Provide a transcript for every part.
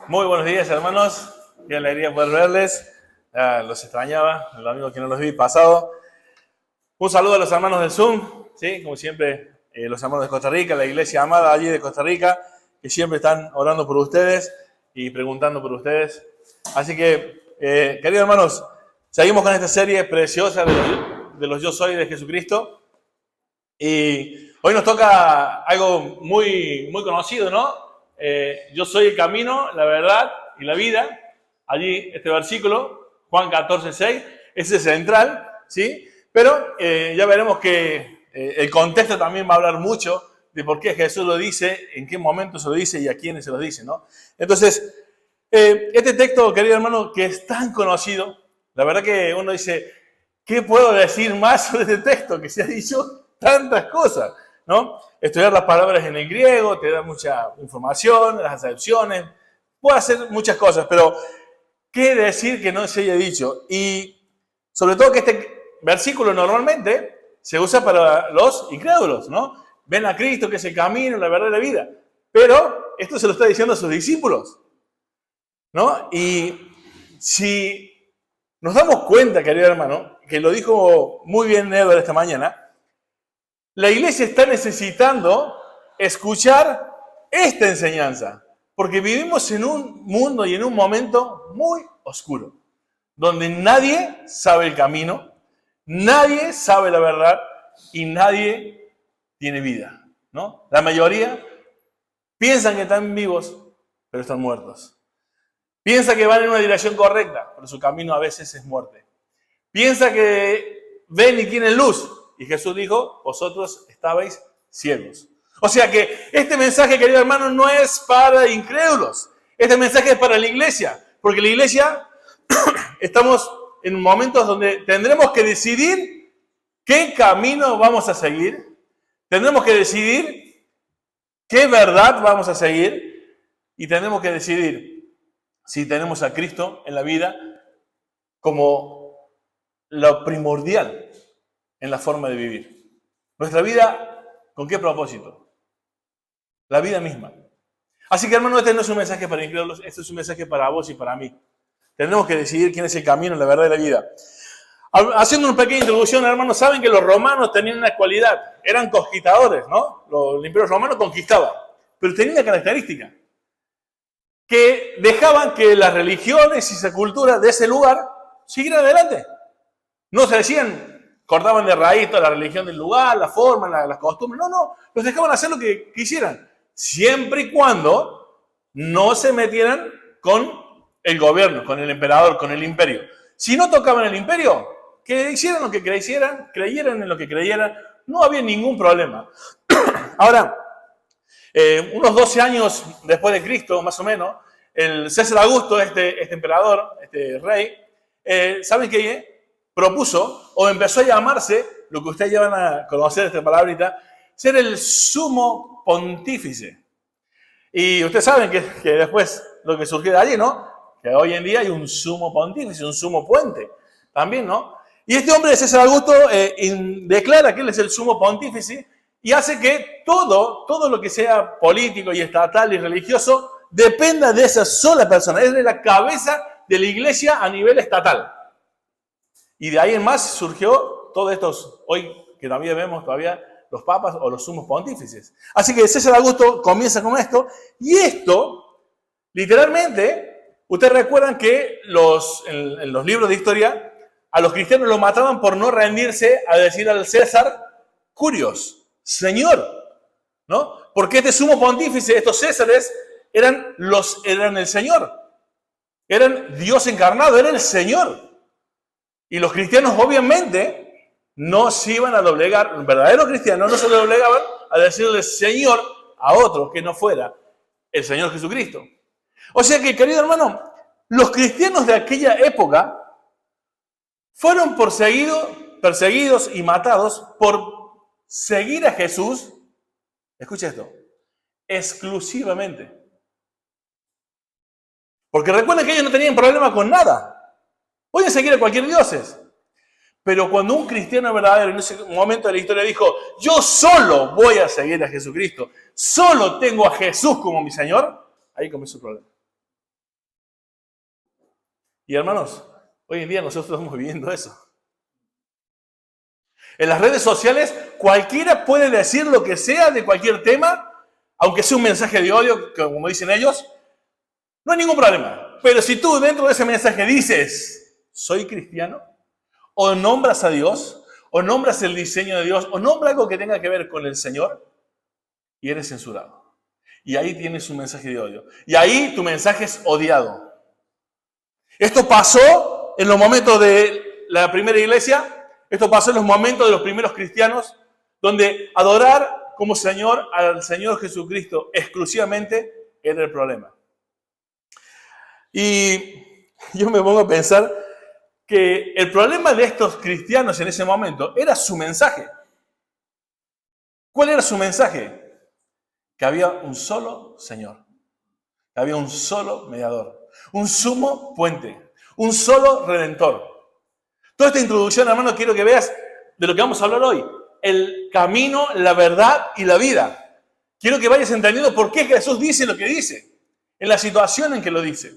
Muy buenos días, hermanos. Qué alegría poder verles. Los extrañaba, el domingo que no los vi pasado. Un saludo a los hermanos del Zoom, ¿sí? Como siempre, los hermanos de Costa Rica, la iglesia amada allí de Costa Rica, que siempre están orando por ustedes y preguntando por ustedes. Así que, queridos hermanos, seguimos con esta serie preciosa de los Yo Soy de Jesucristo. Y hoy nos toca algo muy, muy conocido, ¿no? Yo soy el camino, la verdad y la vida. Allí este versículo, Juan 14:6, ese es central, ¿sí? Pero ya veremos que el contexto también va a hablar mucho de por qué Jesús lo dice, en qué momento se lo dice y a quiénes se lo dice, ¿no? Entonces, este texto, querido hermano, que es tan conocido, la verdad que uno dice, ¿qué puedo decir más sobre este texto? Que se ha dicho tantas cosas, ¿no? Estudiar las palabras en el griego te da mucha información, las acepciones, puede hacer muchas cosas, pero ¿qué decir que no se haya dicho? Y sobre todo que este versículo normalmente se usa para los incrédulos, ¿no? Ven a Cristo que es el camino, la verdad y la vida. Pero esto se lo está diciendo a sus discípulos, ¿no? Y si nos damos cuenta, querido hermano, que lo dijo muy bien Edward esta mañana, la iglesia está necesitando escuchar esta enseñanza, porque vivimos en un mundo y en un momento muy oscuro, donde nadie sabe el camino, nadie sabe la verdad y nadie tiene vida, ¿no? La mayoría piensan que están vivos, pero están muertos. Piensa que van en una dirección correcta, pero su camino a veces es muerte. Piensa que ven y tienen luz. Y Jesús dijo, vosotros estabais ciegos. O sea que este mensaje, querido hermano, no es para incrédulos. Este mensaje es para la iglesia. Porque la iglesia estamos en momentos donde tendremos que decidir qué camino vamos a seguir. Tendremos que decidir qué verdad vamos a seguir. Y tendremos que decidir si tenemos a Cristo en la vida como lo primordial en la forma de vivir. Nuestra vida, ¿con qué propósito? La vida misma. Así que, hermano, este no es un mensaje para incrédulos, este es un mensaje para vos y para mí. Tendremos que decidir quién es el camino, la verdad y la vida. Haciendo una pequeña introducción, hermanos, saben que los romanos tenían una cualidad, eran conquistadores, ¿no? El imperio romano conquistaba, pero tenía una característica, que dejaban que las religiones y la cultura de ese lugar siguieran adelante. No se decían, cortaban de raíz toda la religión del lugar, la forma, las costumbres. No, los dejaban hacer lo que quisieran, siempre y cuando no se metieran con el gobierno, con el emperador, con el imperio. Si no tocaban el imperio, que hicieran lo que creyeran en lo que creyeran, no había ningún problema. Ahora, unos 12 años después de Cristo, más o menos, el César Augusto, este emperador, este rey, ¿saben qué? Propuso, o empezó a llamarse, lo que ustedes ya van a conocer esta palabrita, ser el sumo pontífice. Y ustedes saben que después lo que surgió de allí, ¿no? Que hoy en día hay un sumo pontífice, un sumo puente, también, ¿no? Y este hombre, César Augusto, declara que él es el sumo pontífice y hace que todo lo que sea político y estatal y religioso dependa de esa sola persona. Es de la cabeza de la iglesia a nivel estatal. Y de ahí en más surgió todos estos, hoy que todavía vemos los papas o los sumos pontífices. Así que César Augusto comienza con esto, y esto, literalmente, ustedes recuerdan que en los libros de historia, a los cristianos los mataban por no rendirse a decir al César, Curios, Señor, ¿no? Porque este sumo pontífice, estos Césares, eran el Señor, eran Dios encarnado, era el Señor. Y los cristianos obviamente no se iban a doblegar, un verdadero cristiano no se doblegaban a decirle Señor a otro que no fuera el Señor Jesucristo. O sea que, querido hermano, los cristianos de aquella época fueron perseguidos y matados por seguir a Jesús, escucha esto, exclusivamente. Porque recuerden que ellos no tenían problema con nada. Podían seguir a cualquier dioses. Pero cuando un cristiano verdadero en ese momento de la historia dijo, yo solo voy a seguir a Jesucristo, solo tengo a Jesús como mi Señor, ahí comenzó el problema. Y hermanos, hoy en día nosotros estamos viviendo eso. En las redes sociales cualquiera puede decir lo que sea de cualquier tema, aunque sea un mensaje de odio, como dicen ellos, no hay ningún problema. Pero si tú dentro de ese mensaje dices, soy cristiano, o nombras a Dios, o nombras el diseño de Dios, o nombras algo que tenga que ver con el Señor, y eres censurado. Y ahí tienes un mensaje de odio. Y ahí tu mensaje es odiado. Esto pasó en los momentos de la primera iglesia, esto pasó en los momentos de los primeros cristianos, donde adorar como Señor al Señor Jesucristo exclusivamente era el problema. Y yo me pongo a pensar que el problema de estos cristianos en ese momento era su mensaje. ¿Cuál era su mensaje? Que había un solo Señor, que había un solo mediador, un sumo puente, un solo redentor. Toda esta introducción, hermano, quiero que veas de lo que vamos a hablar hoy. El camino, la verdad y la vida. Quiero que vayas entendiendo por qué Jesús dice lo que dice, en la situación en que lo dice.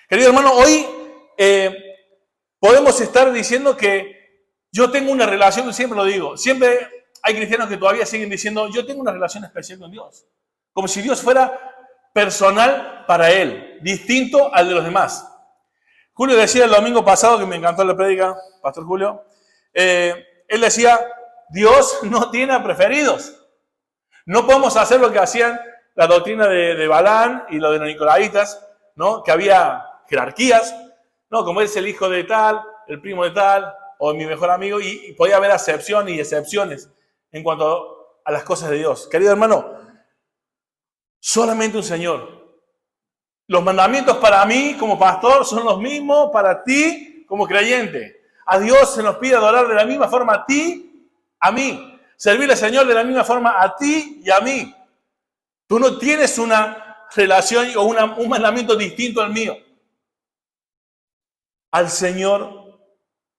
Querido hermano, hoy podemos estar diciendo que yo tengo una relación, siempre lo digo, siempre hay cristianos que todavía siguen diciendo, yo tengo una relación especial con Dios. Como si Dios fuera personal para él, distinto al de los demás. Julio decía el domingo pasado, que me encantó la prédica, Pastor Julio, él decía, Dios no tiene preferidos. No podemos hacer lo que hacían la doctrina de Balaam y lo de los nicolaitas, ¿no? Que había jerarquías, ¿no? Como es el hijo de tal, el primo de tal, o mi mejor amigo, y podía haber acepciones y excepciones en cuanto a las cosas de Dios. Querido hermano, solamente un Señor. Los mandamientos para mí como pastor son los mismos para ti como creyente. A Dios se nos pide adorar de la misma forma a ti, a mí. Servirle al Señor de la misma forma a ti y a mí. Tú no tienes una relación o un mandamiento distinto al mío. Al Señor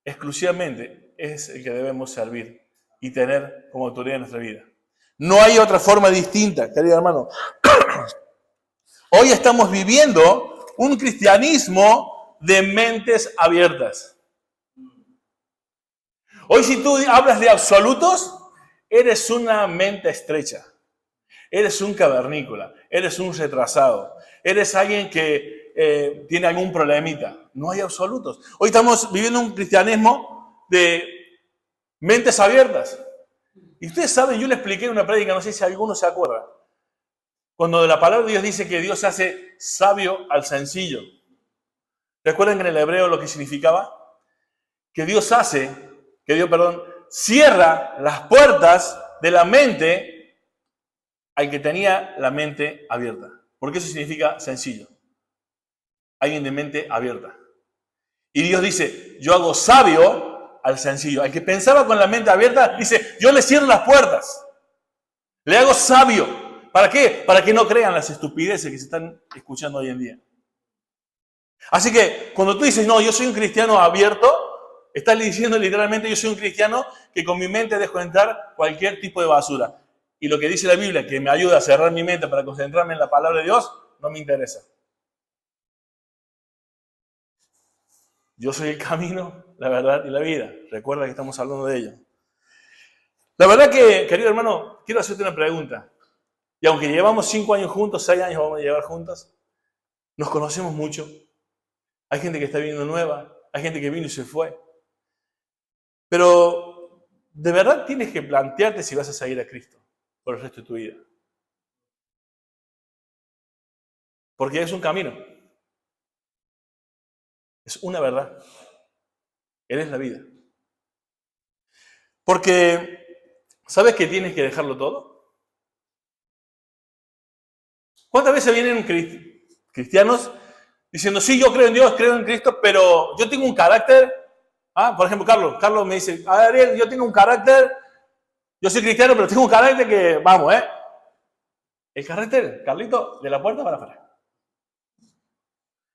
exclusivamente es el que debemos servir y tener como autoridad en nuestra vida. No hay otra forma distinta, querido hermano. Hoy estamos viviendo un cristianismo de mentes abiertas. Hoy si tú hablas de absolutos, eres una mente estrecha. Eres un cavernícola, eres un retrasado, eres alguien que tiene algún problemita. No hay absolutos. Hoy estamos viviendo un cristianismo de mentes abiertas. Y ustedes saben, yo le expliqué en una prédica, no sé si alguno se acuerda, cuando la palabra de Dios dice que Dios hace sabio al sencillo. ¿Recuerdan en el hebreo lo que significaba? Que Dios cierra las puertas de la mente al que tenía la mente abierta. Porque eso significa sencillo. Alguien de mente abierta. Y Dios dice, yo hago sabio al sencillo. Al que pensaba con la mente abierta, dice, yo le cierro las puertas. Le hago sabio. ¿Para qué? Para que no crean las estupideces que se están escuchando hoy en día. Así que cuando tú dices, no, yo soy un cristiano abierto, estás diciendo literalmente, yo soy un cristiano que con mi mente dejo entrar cualquier tipo de basura. Y lo que dice la Biblia, que me ayuda a cerrar mi mente para concentrarme en la palabra de Dios, no me interesa. Yo soy el camino, la verdad y la vida. Recuerda que estamos hablando de ello. La verdad que, querido hermano, quiero hacerte una pregunta. Y aunque llevamos 5 años juntos, 6 años vamos a llevar juntos, nos conocemos mucho. Hay gente que está viniendo nueva, hay gente que vino y se fue. Pero de verdad tienes que plantearte si vas a seguir a Cristo por el resto de tu vida. Porque es un camino. Es una verdad. Él es la vida. Porque, ¿sabes que tienes que dejarlo todo? ¿Cuántas veces vienen cristianos diciendo, sí, yo creo en Dios, creo en Cristo, pero yo tengo un carácter? Por ejemplo, Carlos me dice, Ariel, yo tengo un carácter, yo soy cristiano, pero tengo un carácter que, vamos, el carácter, Carlito, de la puerta para afuera.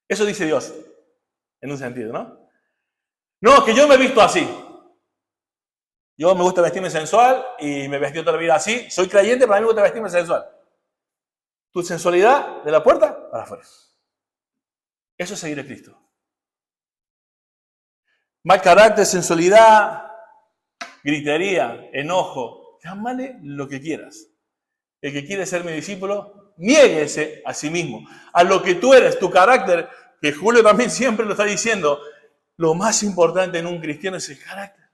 Eso dice Dios, en un sentido, ¿no? No, que yo me he visto así. Yo me gusta vestirme sensual y me he vestido toda la vida así. Soy creyente, pero a mí me gusta vestirme sensual. Tu sensualidad de la puerta para afuera. Eso es seguir a Cristo. Mal carácter, sensualidad, gritería, enojo. Llámale lo que quieras. El que quiere ser mi discípulo, niéguese a sí mismo. A lo que tú eres, tu carácter, que Julio también siempre lo está diciendo, lo más importante en un cristiano es el carácter.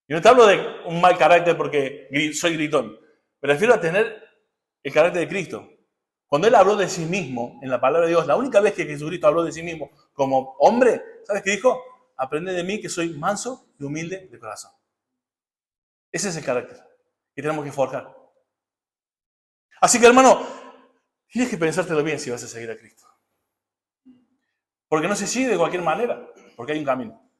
Y no te hablo de un mal carácter porque soy gritón. Me refiero a tener el carácter de Cristo. Cuando Él habló de sí mismo en la palabra de Dios, la única vez que Jesucristo habló de sí mismo como hombre, ¿sabes qué dijo? Aprende de mí que soy manso y humilde de corazón. Ese es el carácter que tenemos que forjar. Así que, hermano, tienes que pensártelo bien si vas a seguir a Cristo. Porque no se sigue de cualquier manera, porque hay un camino.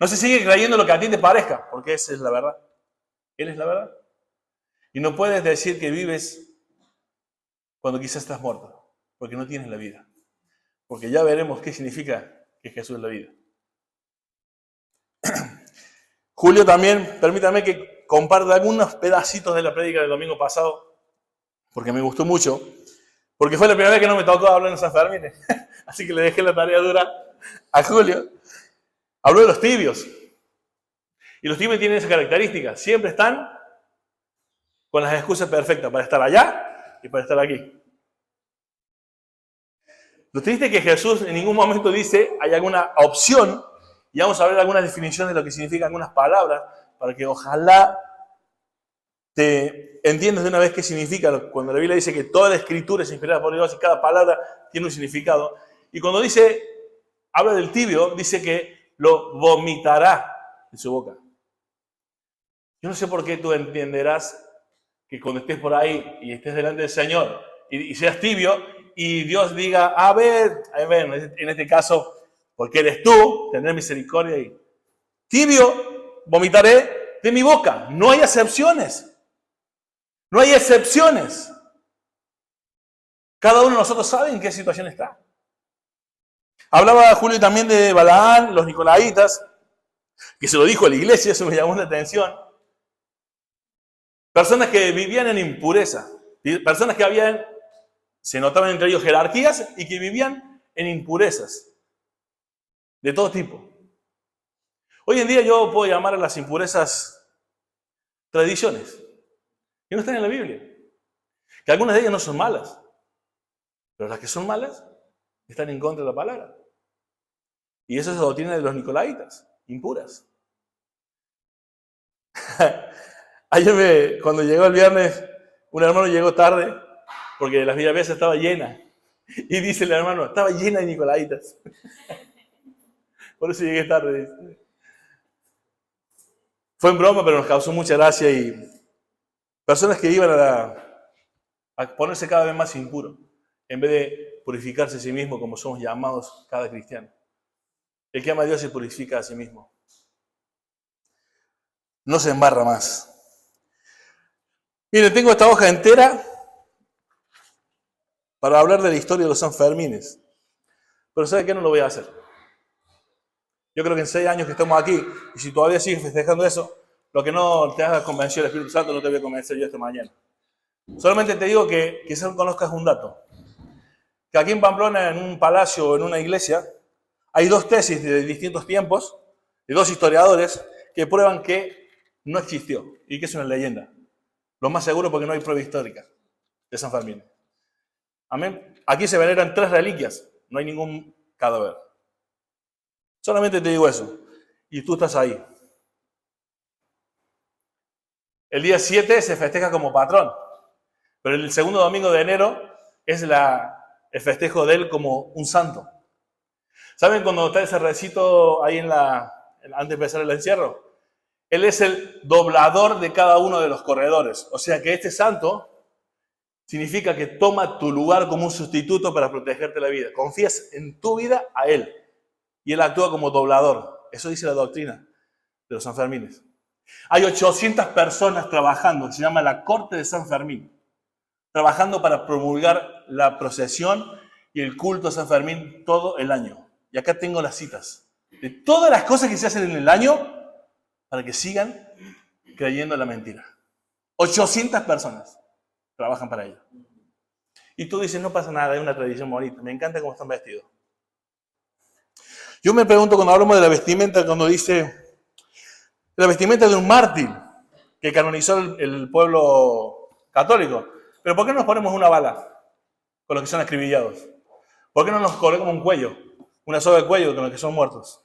No se sigue creyendo lo que a ti te parezca, porque esa es la verdad. Él es la verdad. Y no puedes decir que vives cuando quizás estás muerto, porque no tienes la vida. Porque ya veremos qué significa que Jesús es la vida. Julio también, permítame que comparta algunos pedacitos de la prédica del domingo pasado, porque me gustó mucho, porque fue la primera vez que no me tocó hablar en San Fermín, así que le dejé la tarea dura a Julio. Habló de los tibios, y los tibios tienen esa característica, siempre están con las excusas perfectas para estar allá y para estar aquí. Lo triste es que Jesús en ningún momento dice hay alguna opción, y vamos a ver algunas definiciones de lo que significan algunas palabras, para que ojalá te entiendas de una vez qué significa cuando la Biblia dice que toda la escritura es inspirada por Dios y cada palabra tiene un significado. Y cuando habla del tibio, dice que lo vomitará en su boca. Yo no sé por qué tú entenderás que cuando estés por ahí y estés delante del Señor y seas tibio y Dios diga, a ver, en este caso, porque eres tú, tendré misericordia y tibio, vomitaré de mi boca. No hay excepciones. No hay excepciones. Cada uno de nosotros sabe en qué situación está. Hablaba Julio también de Balaán, los nicolaitas, que se lo dijo a la iglesia, eso me llamó la atención. Personas que vivían en impureza, personas que se notaban entre ellos jerarquías y que vivían en impurezas de todo tipo. Hoy en día yo puedo llamar a las impurezas tradiciones, que no están en la Biblia. Que algunas de ellas no son malas, pero las que son malas están en contra de la palabra. Y eso es la doctrina de los nicolaitas, impuras. Ayer cuando llegó el viernes, un hermano llegó tarde porque la Villavesa estaba llena. Y dice el hermano, estaba llena de nicolaitas. Por eso llegué tarde. Dice. Fue en broma, pero nos causó mucha gracia y personas que iban a ponerse cada vez más impuros, en vez de purificarse a sí mismo como somos llamados cada cristiano. El que ama a Dios se purifica a sí mismo. No se embarra más. Miren, tengo esta hoja entera para hablar de la historia de los Sanfermines. Pero ¿sabe qué? No lo voy a hacer. Yo creo que en 6 años que estamos aquí, y si todavía sigues festejando eso, lo que no te haga convencer el Espíritu Santo no te voy a convencer yo esta mañana. Solamente te digo que quizás conozcas un dato. Que aquí en Pamplona, en un palacio o en una iglesia, hay 2 tesis de distintos tiempos, de 2 historiadores, que prueban que no existió y que es una leyenda. Lo más seguro porque no hay prueba histórica de San Fermín. Amén. Aquí se veneran 3 reliquias, no hay ningún cadáver. Solamente te digo eso. Y tú estás ahí. El día 7 se festeja como patrón, pero el segundo domingo de enero es el festejo de él como un santo. ¿Saben cuando está ese recito ahí antes de empezar el encierro? Él es el doblador de cada uno de los corredores. O sea que este santo significa que toma tu lugar como un sustituto para protegerte la vida. Confías en tu vida a él. Y él actúa como doblador. Eso dice la doctrina de los Sanfermines. Hay 800 personas trabajando, se llama la Corte de San Fermín, trabajando para promulgar la procesión y el culto a San Fermín todo el año. Y acá tengo las citas de todas las cosas que se hacen en el año para que sigan creyendo en la mentira. 800 personas trabajan para ello. Y tú dices, no pasa nada, es una tradición bonita, me encanta cómo están vestidos. Yo me pregunto cuando hablamos de la vestimenta, cuando dice la vestimenta de un mártir que canonizó el pueblo católico. Pero ¿por qué no nos ponemos una bala con los que son acribillados? ¿Por qué no nos colocamos un cuello, una soga de cuello con los que son muertos?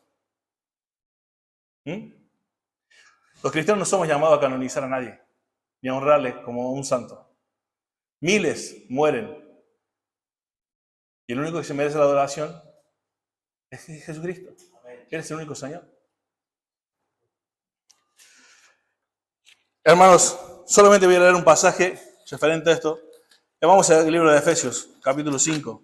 Los cristianos no somos llamados a canonizar a nadie, ni a honrarle como un santo. Miles mueren. Y el único que se merece la adoración es Jesucristo. Él es el único Señor. Hermanos, solamente voy a leer un pasaje referente a esto. Vamos al libro de Efesios, capítulo 5.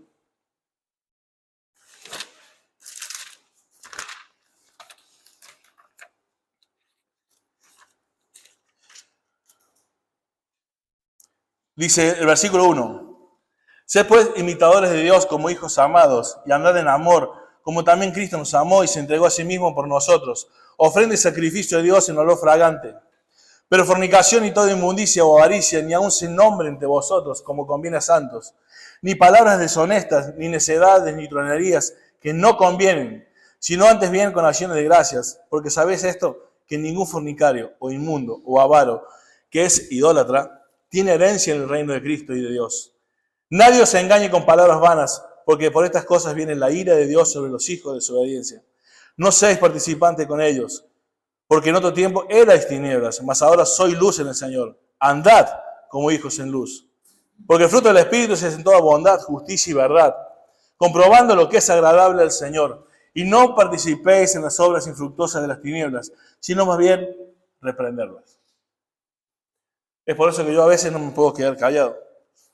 Dice el versículo 1. Sed pues imitadores de Dios como hijos amados y andad en amor, como también Cristo nos amó y se entregó a sí mismo por nosotros. Ofrenda y sacrificio de Dios en olor fragante. Pero fornicación y toda inmundicia o avaricia ni aun se nombre entre vosotros como conviene a santos. Ni palabras deshonestas, ni necedades, ni tronerías que no convienen, sino antes bien con acciones de gracias. Porque sabéis esto, que ningún fornicario o inmundo o avaro que es idólatra tiene herencia en el reino de Cristo y de Dios. Nadie os engañe con palabras vanas, porque por estas cosas viene la ira de Dios sobre los hijos de desobediencia. No seáis participantes con ellos, porque en otro tiempo erais tinieblas, mas ahora soy luz en el Señor. Andad como hijos en luz. Porque el fruto del Espíritu es en toda bondad, justicia y verdad, comprobando lo que es agradable al Señor. Y no participéis en las obras infructuosas de las tinieblas, sino más bien reprenderlas. Es por eso que yo a veces no me puedo quedar callado.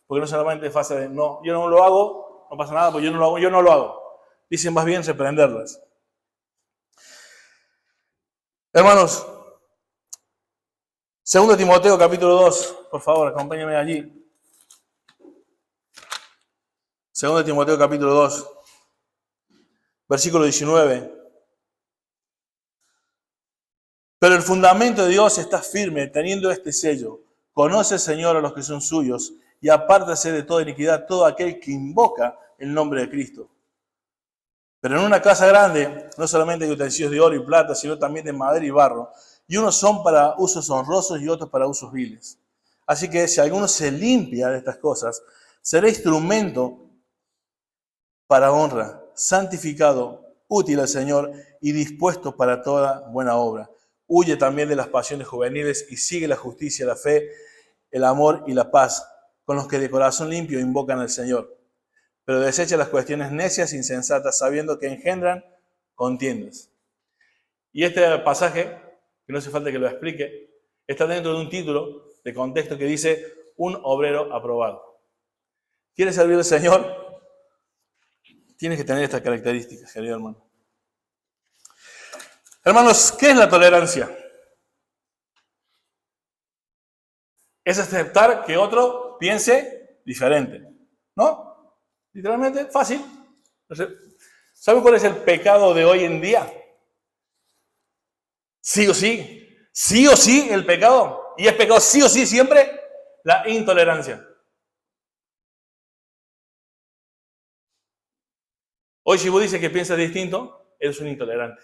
Porque no solamente es fácil de, no, yo no lo hago, no pasa nada, porque yo no lo hago. Dicen más bien reprenderlas. Hermanos, 2 Timoteo capítulo 2, por favor, acompáñenme allí. 2 Timoteo capítulo 2, versículo 19. Pero el fundamento de Dios está firme, teniendo este sello. Conoce el Señor a los que son suyos y apártase de toda iniquidad todo aquel que invoca el nombre de Cristo. Pero en una casa grande no solamente hay utensilios de oro y plata, sino también de madera y barro. Y unos son para usos honrosos y otros para usos viles. Así que si alguno se limpia de estas cosas, será instrumento para honra, santificado, útil al Señor y dispuesto para toda buena obra. Huye también de las pasiones juveniles y sigue la justicia, la fe, el amor y la paz, con los que de corazón limpio invocan al Señor. Pero desecha las cuestiones necias e insensatas, sabiendo que engendran contiendas. Y este pasaje, que no hace falta que lo explique, está dentro de un título de contexto que dice un obrero aprobado. ¿Quieres servir al Señor? Tienes que tener estas características, querido hermano. Hermanos, ¿qué es la tolerancia? Es aceptar que otro piense diferente, ¿no? Literalmente, fácil. ¿Saben cuál es el pecado de hoy en día? Sí o sí el pecado. Y es pecado sí o sí siempre la intolerancia. Hoy si vos dices que piensas distinto, eres un intolerante.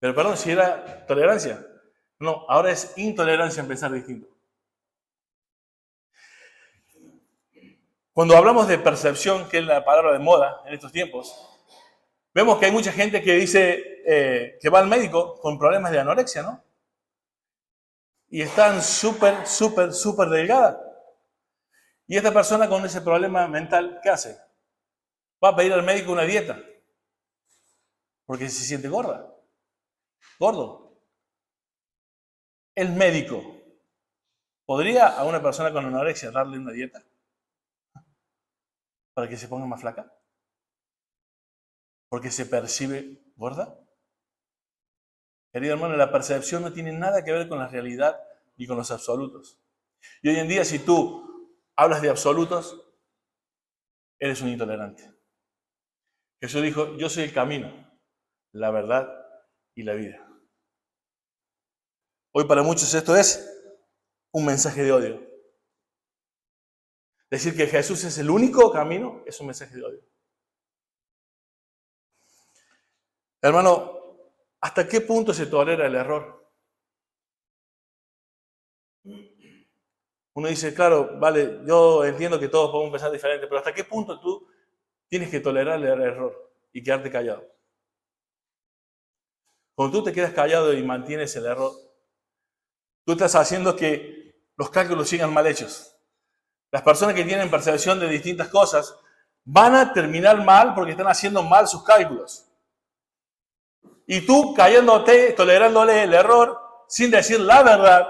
Pero perdón, si era tolerancia. No, ahora es intolerancia en pensar distinto. Cuando hablamos de percepción, que es la palabra de moda en estos tiempos, vemos que hay mucha gente que dice que va al médico con problemas de anorexia, ¿no? Y están súper delgada. Y esta persona con ese problema mental, ¿qué hace? Va a pedir al médico una dieta. Porque se siente gordo. El médico, ¿podría a una persona con anorexia darle una dieta? ¿Para que se ponga más flaca? ¿Porque se percibe gorda? Querido hermano, la percepción no tiene nada que ver con la realidad ni con los absolutos. Y hoy en día, si tú hablas de absolutos, eres un intolerante. Jesús dijo, yo soy el camino, la verdad y la vida. Hoy para muchos esto es un mensaje de odio. Decir que Jesús es el único camino es un mensaje de odio. Hermano, ¿hasta qué punto se tolera el error? Uno dice, claro, vale, yo entiendo que todos podemos pensar diferente, pero ¿hasta qué punto tú tienes que tolerar el error y quedarte callado? Cuando tú te quedas callado y mantienes el error, tú estás haciendo que los cálculos sigan mal hechos. Las personas que tienen percepción de distintas cosas van a terminar mal porque están haciendo mal sus cálculos. Y tú callándote, tolerándole el error, sin decir la verdad,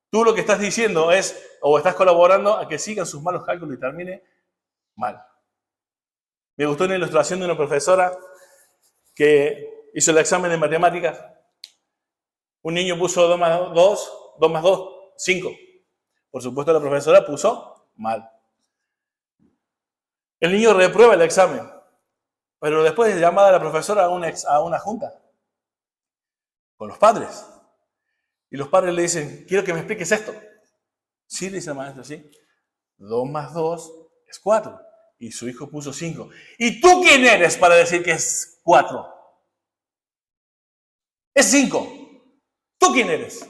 tú lo que estás diciendo es, o estás colaborando a que sigan sus malos cálculos y termine mal. Me gustó una ilustración de una profesora que hizo el examen de matemáticas. Un niño puso 2 más 2, 5. Por supuesto la profesora puso mal. El niño reprueba el examen, pero después es llamada la profesora a una junta con los padres. Y los padres le dicen, quiero que me expliques esto. Sí, le dice el maestro, sí. 2 más 2 es 4. Y su hijo puso 5. ¿Y tú quién eres para decir que es 4? Es 5. ¿Tú quién eres?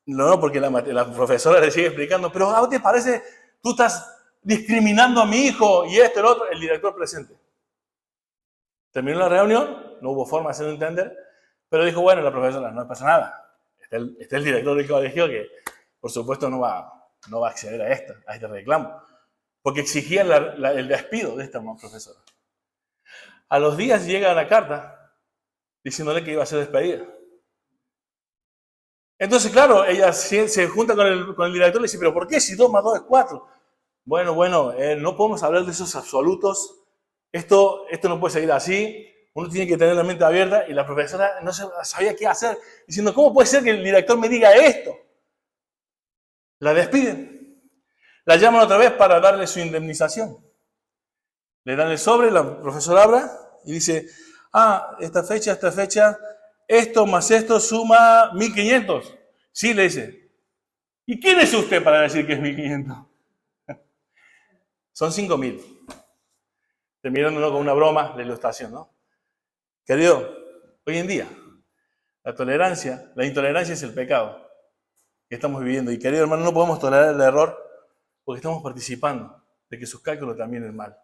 No, porque la profesora le sigue explicando, pero ¿a ti te parece? Tú estás discriminando a mi hijo y esto y el otro. El director presente. Terminó la reunión, no hubo forma de hacerlo entender, pero dijo, bueno, la profesora, no pasa nada. Está el director del colegio que, por supuesto, no va a acceder a este reclamo, porque exigía el despido de esta profesora. A los días llega la carta diciéndole que iba a ser despedida. Entonces, claro, ella se junta con el director y le dice, pero ¿por qué si 2 más 2 es 4? Bueno, no podemos hablar de esos absolutos. Esto no puede seguir así. Uno tiene que tener la mente abierta y la profesora no sabía qué hacer, diciendo, ¿cómo puede ser que el director me diga esto? La despiden. La llaman otra vez para darle su indemnización. Le dan el sobre, la profesora habla y dice, esta fecha, esto más esto suma 1.500. Sí, le dice. ¿Y quién es usted para decir que es 1.500? Son 5.000. Terminando con una broma, la ilustración, ¿no? Querido, hoy en día, la intolerancia es el pecado que estamos viviendo. Y querido hermano, no podemos tolerar el error porque estamos participando de que sus cálculos también es mal.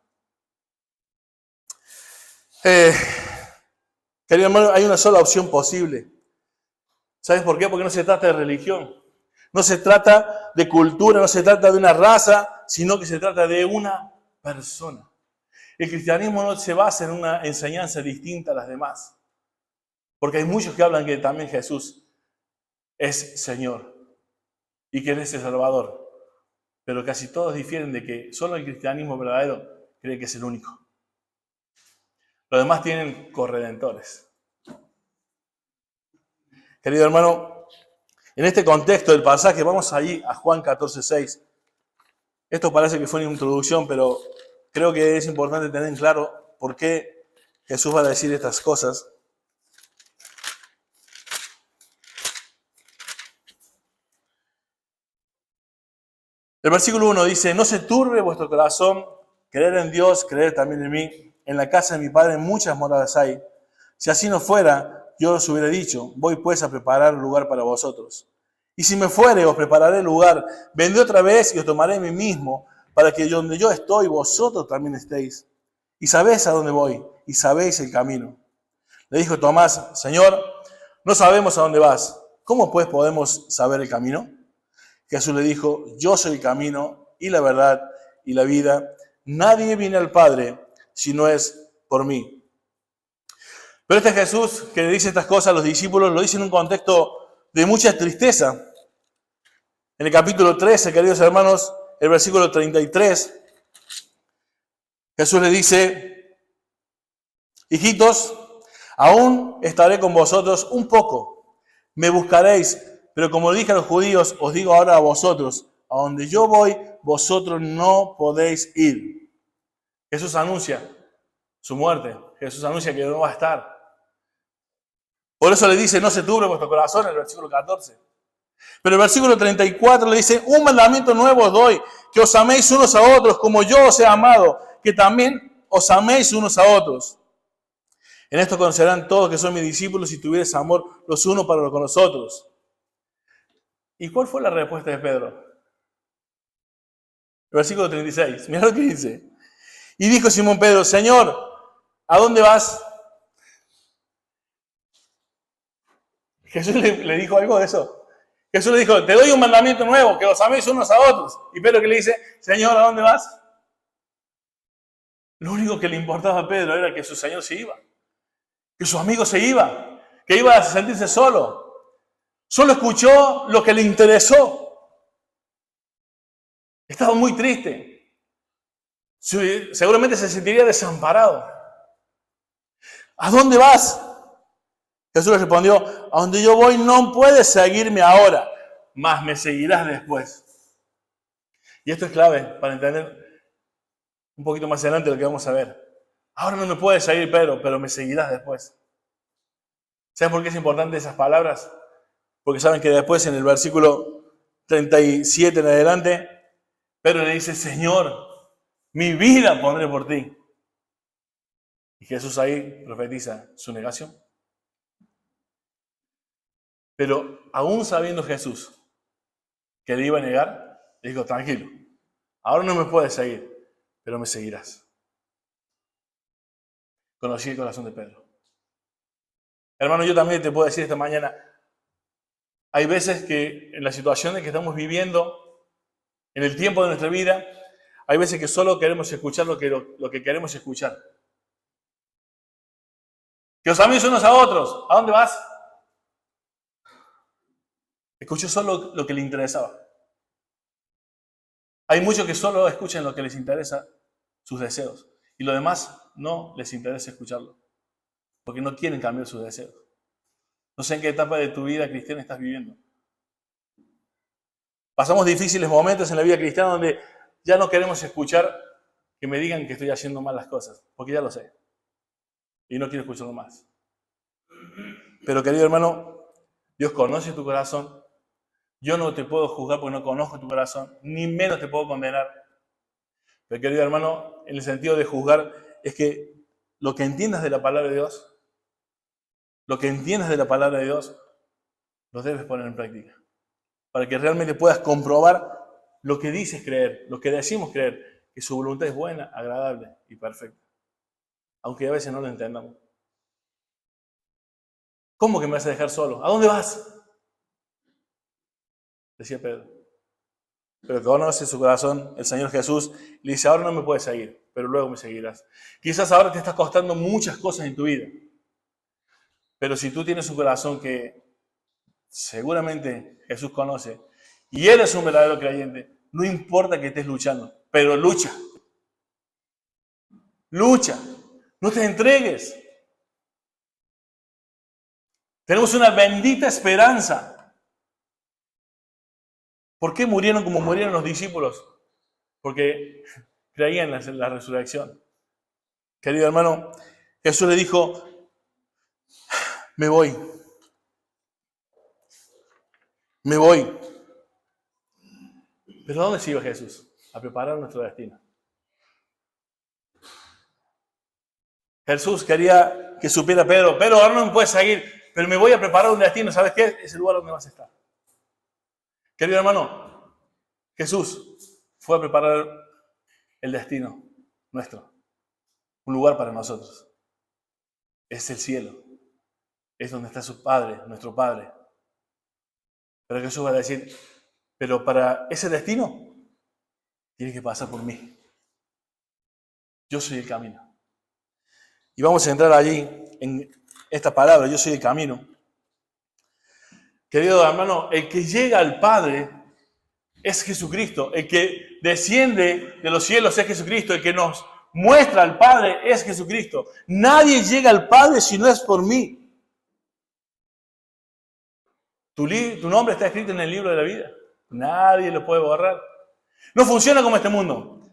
Querido hermano, hay una sola opción posible. ¿Sabes por qué? Porque no se trata de religión, no se trata de cultura, no se trata de una raza, sino que se trata de una persona. El cristianismo no se basa en una enseñanza distinta a las demás, porque hay muchos que hablan que también Jesús es Señor y que Él es el Salvador, pero casi todos difieren de que solo el cristianismo verdadero cree que es el único. Los demás tienen corredentores. Querido hermano, en este contexto del pasaje, vamos ahí a Juan 14:6. Esto parece que fue una introducción, pero creo que es importante tener en claro por qué Jesús va a decir estas cosas. El versículo 1 dice, no se turbe vuestro corazón, creer en Dios, creer también en mí. En la casa de mi Padre muchas moradas hay. Si así no fuera, yo os hubiera dicho, voy pues a preparar lugar para vosotros. Y si me fuere, os prepararé lugar. Vendré otra vez y os tomaré a mí mismo, para que donde yo estoy, vosotros también estéis. Y sabéis a dónde voy, y sabéis el camino. Le dijo Tomás, Señor, no sabemos a dónde vas. ¿Cómo pues podemos saber el camino? Jesús le dijo, yo soy el camino y la verdad y la vida. Nadie viene al Padre si no es por mí. Pero este Jesús que le dice estas cosas a los discípulos, lo dice en un contexto de mucha tristeza. En el capítulo 13, queridos hermanos, el versículo 33, Jesús le dice, hijitos, aún estaré con vosotros un poco, me buscaréis, pero como dije a los judíos, os digo ahora a vosotros, a donde yo voy, vosotros no podéis ir. Jesús anuncia su muerte, Jesús anuncia que no va a estar. Por eso le dice, no se turbe vuestro corazón, en el versículo 14. Pero el versículo 34 le dice, un mandamiento nuevo os doy, que os améis unos a otros, como yo os he amado, que también os améis unos a otros. En esto conocerán todos que son mis discípulos si tuvieres amor los unos para con los otros. ¿Y cuál fue la respuesta de Pedro? El versículo 36. Mira lo que dice. Y dijo Simón Pedro, Señor, ¿a dónde vas? Jesús le dijo algo de eso. Jesús le dijo, te doy un mandamiento nuevo, que os améis unos a otros. Y Pedro que le dice, Señor, ¿a dónde vas? Lo único que le importaba a Pedro era que su Señor se iba. Que su amigo se iba. Que iba a sentirse solo. Solo escuchó lo que le interesó. Estaba muy triste. Seguramente se sentiría desamparado. ¿A dónde vas? Jesús le respondió, a donde yo voy no puedes seguirme ahora, mas me seguirás después. Y esto es clave para entender un poquito más adelante lo que vamos a ver. Ahora no me puedes seguir, Pedro, pero me seguirás después. ¿Saben por qué es importante esas palabras? Porque saben que después en el versículo 37 en adelante, Pedro le dice, Señor, mi vida pondré por ti. Y Jesús ahí profetiza su negación. Pero aún sabiendo Jesús que le iba a negar, le dijo, tranquilo, ahora no me puedes seguir, pero me seguirás. Conocí el corazón de Pedro. Hermano, yo también te puedo decir esta mañana, hay veces que en las situaciones que estamos viviendo, en el tiempo de nuestra vida, hay veces que solo queremos escuchar lo que queremos escuchar. Que os améis unos a otros. ¿A dónde vas? Escuchó solo lo que le interesaba. Hay muchos que solo escuchan lo que les interesa, sus deseos. Y lo demás no les interesa escucharlo. Porque no quieren cambiar sus deseos. No sé en qué etapa de tu vida cristiana estás viviendo. Pasamos difíciles momentos en la vida cristiana donde ya no queremos escuchar que me digan que estoy haciendo mal las cosas. Porque ya lo sé. Y no quiero escucharlo más. Pero querido hermano, Dios conoce tu corazón. Yo no te puedo juzgar porque no conozco tu corazón, ni menos te puedo condenar. Pero querido hermano, en el sentido de juzgar, es que lo que entiendas de la palabra de Dios, lo que entiendas de la palabra de Dios, lo debes poner en práctica. Para que realmente puedas comprobar lo que dices creer, lo que decimos creer, que su voluntad es buena, agradable y perfecta. Aunque a veces no lo entendamos. ¿Cómo que me vas a dejar solo? ¿A dónde vas? Decía Pedro. Pero que conoce su corazón, el Señor Jesús, le dice, ahora no me puedes seguir, pero luego me seguirás. Quizás ahora te está costando muchas cosas en tu vida. Pero si tú tienes un corazón que seguramente Jesús conoce y eres un verdadero creyente, no importa que estés luchando, pero lucha. Lucha. No te entregues. Tenemos una bendita esperanza. ¿Por qué murieron como murieron los discípulos? Porque creían en la resurrección. Querido hermano, Jesús le dijo, me voy. Me voy. ¿Pero a dónde se iba Jesús? A preparar nuestro destino. Jesús quería que supiera Pedro, ahora no me puedes seguir, pero me voy a preparar un destino. ¿Sabes qué? Es el lugar donde vas a estar. Querido hermano, Jesús fue a preparar el destino nuestro. Un lugar para nosotros. Es el cielo. Es donde está su Padre, nuestro Padre. Pero Jesús va a decir, pero para ese destino, tiene que pasar por mí. Yo soy el camino. Y vamos a entrar allí en esta palabra, yo soy el camino. Querido hermano, el que llega al Padre es Jesucristo. El que desciende de los cielos es Jesucristo. El que nos muestra al Padre es Jesucristo. Nadie llega al Padre si no es por mí. Tu nombre está escrito en el libro de la vida. Nadie lo puede borrar. No funciona como este mundo.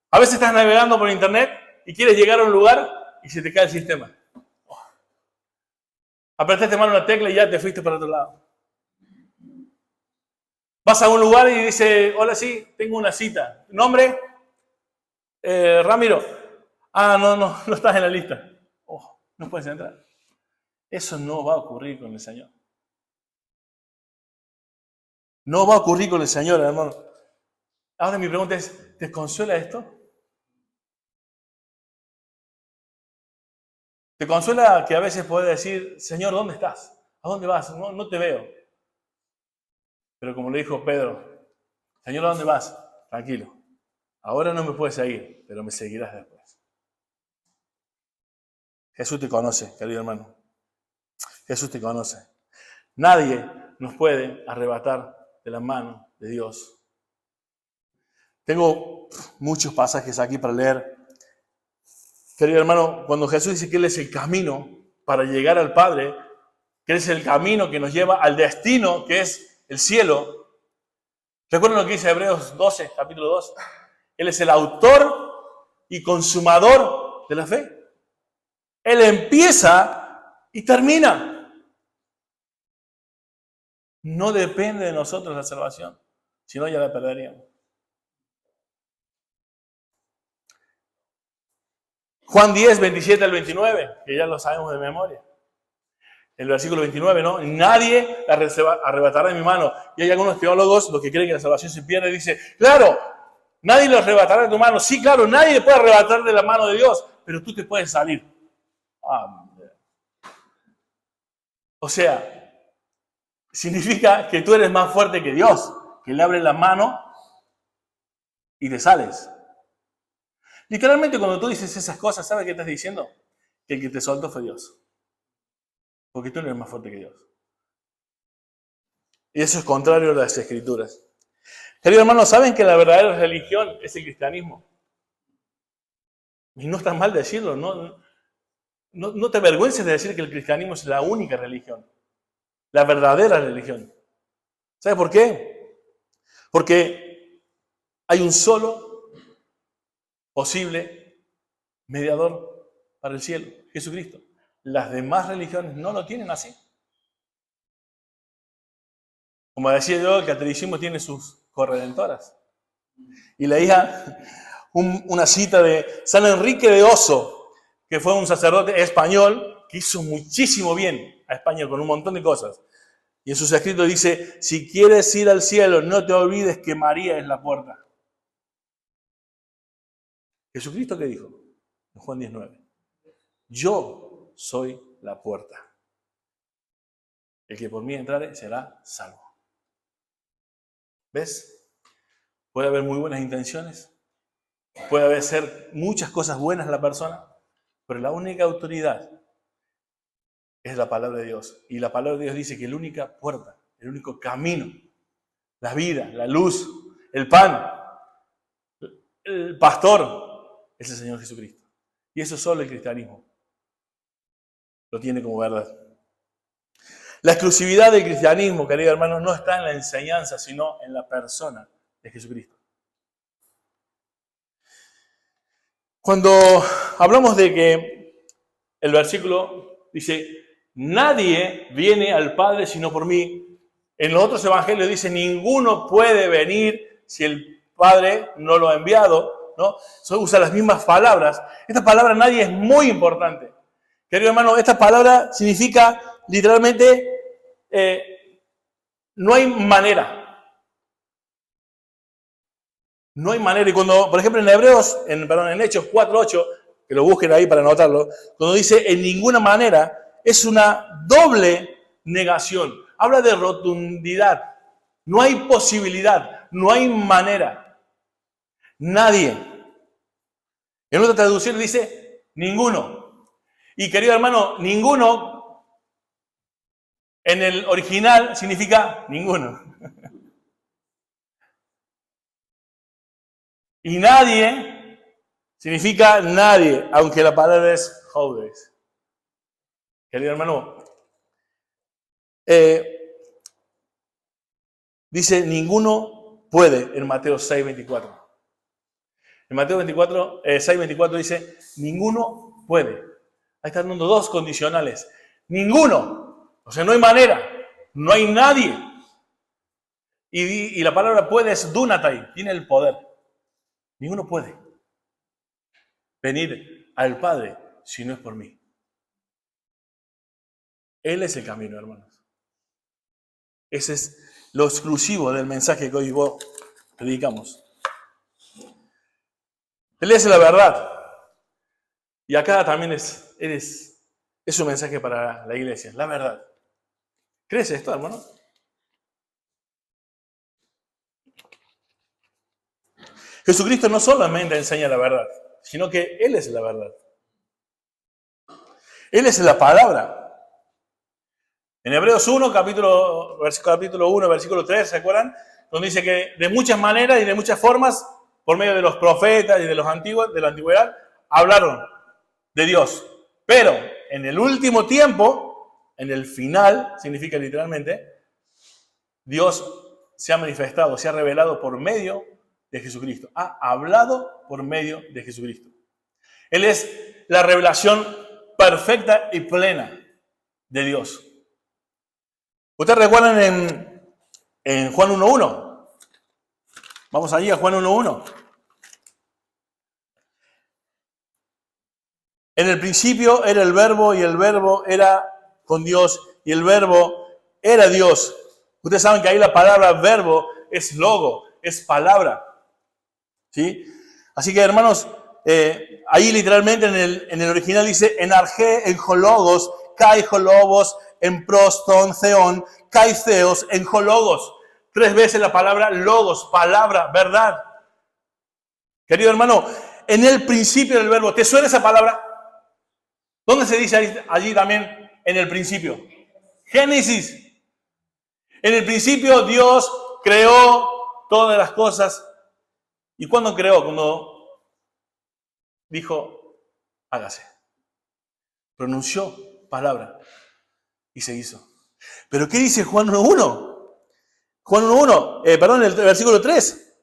A veces estás navegando por internet y quieres llegar a un lugar y se te cae el sistema. Apretaste mal una tecla y ya te fuiste para otro lado. Vas a un lugar y dice, hola, sí, tengo una cita. ¿Nombre? Ramiro. Ah, no estás en la lista. Oh. no puedes entrar. Eso no va a ocurrir con el Señor. No va a ocurrir con el Señor, hermano. Ahora mi pregunta es, ¿te consuela esto? ¿Te consuela que a veces puedes decir, Señor, ¿dónde estás? ¿A dónde vas? No te veo. Pero como le dijo Pedro, Señor, ¿a dónde vas? Tranquilo. Ahora no me puedes seguir, pero me seguirás después. Jesús te conoce, querido hermano. Jesús te conoce. Nadie nos puede arrebatar de la mano de Dios. Tengo muchos pasajes aquí para leer. Querido hermano, cuando Jesús dice que Él es el camino para llegar al Padre, que Él es el camino que nos lleva al destino, que es el cielo. ¿Recuerdan lo que dice Hebreos 12, capítulo 2? Él es el autor y consumador de la fe. Él empieza y termina. No depende de nosotros la salvación, si no ya la perderíamos. Juan 10, 27 al 29, que ya lo sabemos de memoria. El versículo 29, ¿no? Nadie la arrebatará de mi mano. Y hay algunos teólogos, los que creen que la salvación se pierde, dicen, claro, nadie lo arrebatará de tu mano. Sí, claro, nadie puede arrebatar de la mano de Dios, pero tú te puedes salir. O sea, significa que tú eres más fuerte que Dios, que le abre la mano y te sales. Literalmente cuando tú dices esas cosas, ¿sabes qué estás diciendo? Que el que te soltó fue Dios. Porque tú no eres más fuerte que Dios. Y eso es contrario a las Escrituras. Queridos hermanos, ¿saben que la verdadera religión es el cristianismo? Y no está mal decirlo, no te avergüences de decir que el cristianismo es la única religión. La verdadera religión. ¿Sabes por qué? Porque hay un solo posible mediador para el cielo, Jesucristo. Las demás religiones no lo tienen así. Como decía yo, el catolicismo tiene sus corredentoras. Y leía una cita de San Enrique de Oso, que fue un sacerdote español que hizo muchísimo bien a España con un montón de cosas. Y en sus escritos dice, si quieres ir al cielo, no te olvides que María es la puerta. ¿Jesucristo qué dijo? En Juan 19. Yo soy la puerta. El que por mí entrare será salvo. ¿Ves? Puede haber muy buenas intenciones. Puede haber ser muchas cosas buenas en la persona. Pero la única autoridad es la palabra de Dios. Y la palabra de Dios dice que la única puerta, el único camino, la vida, la luz, el pan, el pastor, es el Señor Jesucristo. Y eso solo el cristianismo lo tiene como verdad. La exclusividad del cristianismo, queridos hermanos, no está en la enseñanza, sino en la persona de Jesucristo. Cuando hablamos de que el versículo dice, nadie viene al Padre sino por mí, en los otros evangelios dice, ninguno puede venir si el Padre no lo ha enviado, ¿no? Usa las mismas palabras. Esta palabra nadie es muy importante. Querido hermano, esta palabra significa literalmente no hay manera. No hay manera. Y cuando, por ejemplo, en Hechos 4:8, que lo busquen ahí para anotarlo, cuando dice en ninguna manera, es una doble negación. Habla de rotundidad. No hay posibilidad, no hay manera. Nadie. En otra traducción dice ninguno. Y querido hermano, ninguno en el original significa ninguno. Y nadie significa nadie, aunque la palabra es Houdes. Querido hermano, dice ninguno puede en Mateo 6:24. En Mateo 6:24 dice ninguno puede. Ahí están dando dos condicionales. Ninguno. O sea, no hay manera. No hay nadie. Y la palabra puede es dunatai. Tiene el poder. Ninguno puede venir al Padre si no es por mí. Él es el camino, hermanos. Ese es lo exclusivo del mensaje que hoy vos predicamos. Él es la verdad. Y acá también es un mensaje para la iglesia, la verdad. ¿Crees esto, hermano? Jesucristo no solamente enseña la verdad, sino que Él es la verdad. Él es la palabra. En Hebreos 1, capítulo 1, versículo 3, ¿se acuerdan? Donde dice que de muchas maneras y de muchas formas, por medio de los profetas y de los antiguos, de la antigüedad, hablaron de Dios. Pero en el último tiempo, en el final, significa literalmente, Dios se ha manifestado, se ha revelado por medio de Jesucristo. Ha hablado por medio de Jesucristo. Él es la revelación perfecta y plena de Dios. ¿Ustedes recuerdan en Juan 1.1? Vamos allí a Juan 1.1. En el principio era el Verbo y el Verbo era con Dios y el Verbo era Dios. Ustedes saben que ahí la palabra verbo es logo, es palabra. ¿Sí? Así que hermanos, ahí literalmente en el original dice en arge, en hologos, kai hologos, en proston, theon, kai theos, en hologos. 3 veces la palabra logos, palabra, verdad. Querido hermano, en el principio del verbo, ¿te suena esa palabra? ¿Dónde se dice allí también en el principio? Génesis. En el principio Dios creó todas las cosas. ¿Y cuándo creó? Cuando dijo, hágase. Pronunció palabra y se hizo. ¿Pero qué dice Juan 1.1? Juan 1.1, perdón, el versículo 3.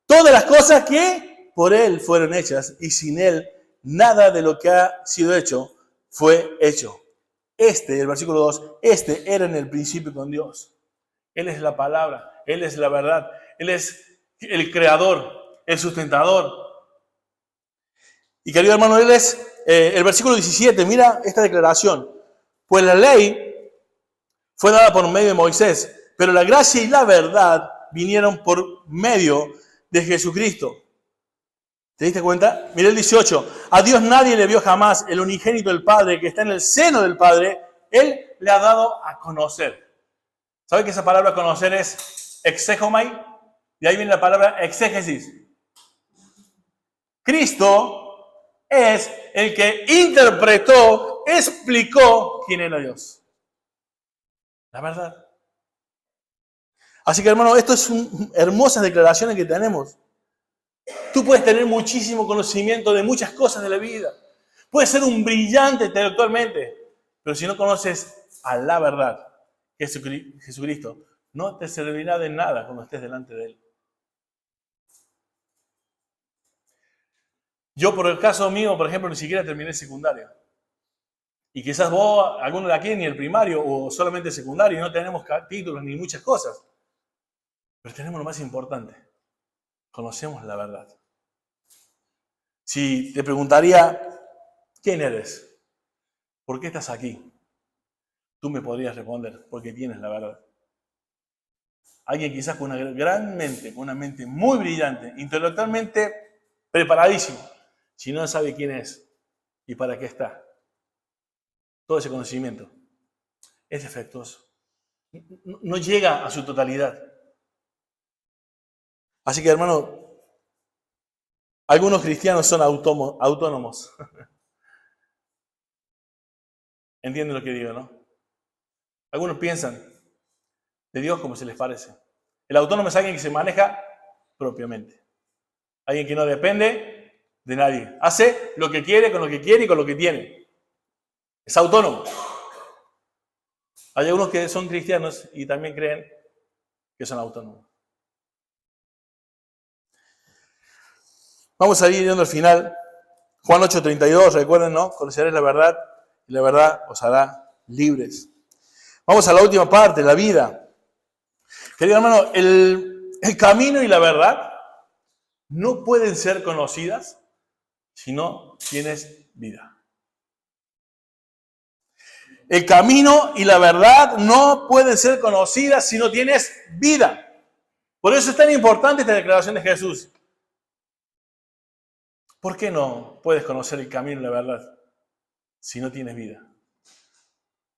Todas las cosas que por Él fueron hechas y sin Él nada de lo que ha sido hecho fue hecho. El versículo 2, era en el principio con Dios. Él es la palabra, Él es la verdad, Él es el creador, el sustentador. Y querido hermano, Él es el versículo 17, mira esta declaración. Pues la ley fue dada por medio de Moisés, pero la gracia y la verdad vinieron por medio de Jesucristo. ¿Te diste cuenta? Mira el 18. A Dios nadie le vio jamás, el unigénito del Padre que está en el seno del Padre, Él le ha dado a conocer. ¿Sabe que esa palabra conocer es exegomai? De ahí viene la palabra exégesis. Cristo es el que interpretó, explicó quién era Dios. La verdad. Así que hermano, esto son hermosas declaraciones que tenemos. Tú puedes tener muchísimo conocimiento de muchas cosas de la vida. Puedes ser un brillante intelectualmente, pero si no conoces a la verdad, Jesucristo, no te servirá de nada cuando estés delante de Él. Yo, por el caso mío, por ejemplo, ni siquiera terminé el secundario. Y quizás vos, alguno de aquí, ni el primario o solamente el secundario, no tenemos títulos ni muchas cosas. Pero tenemos lo más importante. Conocemos la verdad. Si te preguntaría, ¿quién eres? ¿Por qué estás aquí? Tú me podrías responder, porque tienes la verdad. Alguien quizás con una gran mente, con una mente muy brillante, intelectualmente preparadísimo, si no sabe quién es y para qué está. Todo ese conocimiento es defectuoso. No llega a su totalidad. Así que, hermano, algunos cristianos son autónomos. ¿Entienden lo que digo, no? Algunos piensan de Dios como se les parece. El autónomo es alguien que se maneja propiamente. Alguien que no depende de nadie. Hace lo que quiere, con lo que quiere y con lo que tiene. Es autónomo. Hay algunos que son cristianos y también creen que son autónomos. Vamos a ir yendo al final. Juan 8:32, recuerden, ¿no? Conoceréis la verdad y la verdad os hará libres. Vamos a la última parte, la vida. Querido hermano, el camino y la verdad no pueden ser conocidas si no tienes vida. El camino y la verdad no pueden ser conocidas si no tienes vida. Por eso es tan importante esta declaración de Jesús. ¿Por qué no puedes conocer el camino y la verdad si no tienes vida?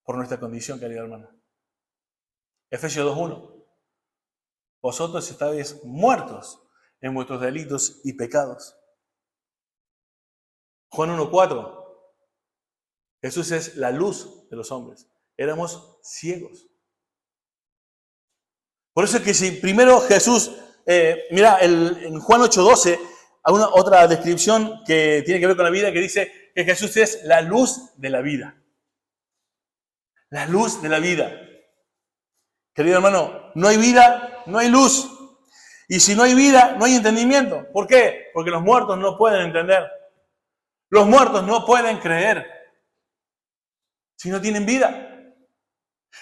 Por nuestra condición, querido hermano. Efesios 2:1. Vosotros estáis muertos en vuestros delitos y pecados. Juan 1:4. Jesús es la luz de los hombres. Éramos ciegos. Por eso es que si primero Jesús, en Juan 8:12, hay otra descripción que tiene que ver con la vida que dice que Jesús es la luz de la vida. La luz de la vida. Querido hermano, no hay vida, no hay luz. Y si no hay vida, no hay entendimiento. ¿Por qué? Porque los muertos no pueden entender. Los muertos no pueden creer si no tienen vida.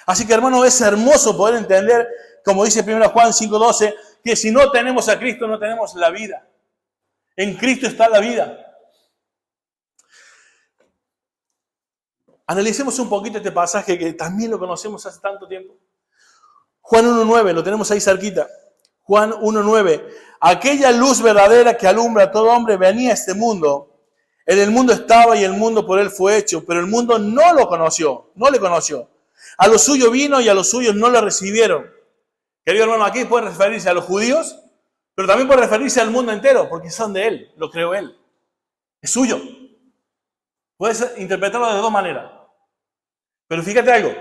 Así que, hermano, es hermoso poder entender, como dice 1 Juan 5:12, que si no tenemos a Cristo, no tenemos la vida. En Cristo está la vida. Analicemos un poquito este pasaje que también lo conocemos hace tanto tiempo. Juan 1:9, lo tenemos ahí cerquita. Juan 1:9. Aquella luz verdadera que alumbra a todo hombre venía a este mundo. En el mundo estaba y el mundo por él fue hecho, pero el mundo no lo conoció, no le conoció. A lo suyo vino y a los suyos no lo recibieron. Querido hermano, aquí puede referirse a los judíos, pero también puede referirse al mundo entero, porque son de él, lo creó él. Es suyo. Puedes interpretarlo de dos maneras. Pero fíjate algo.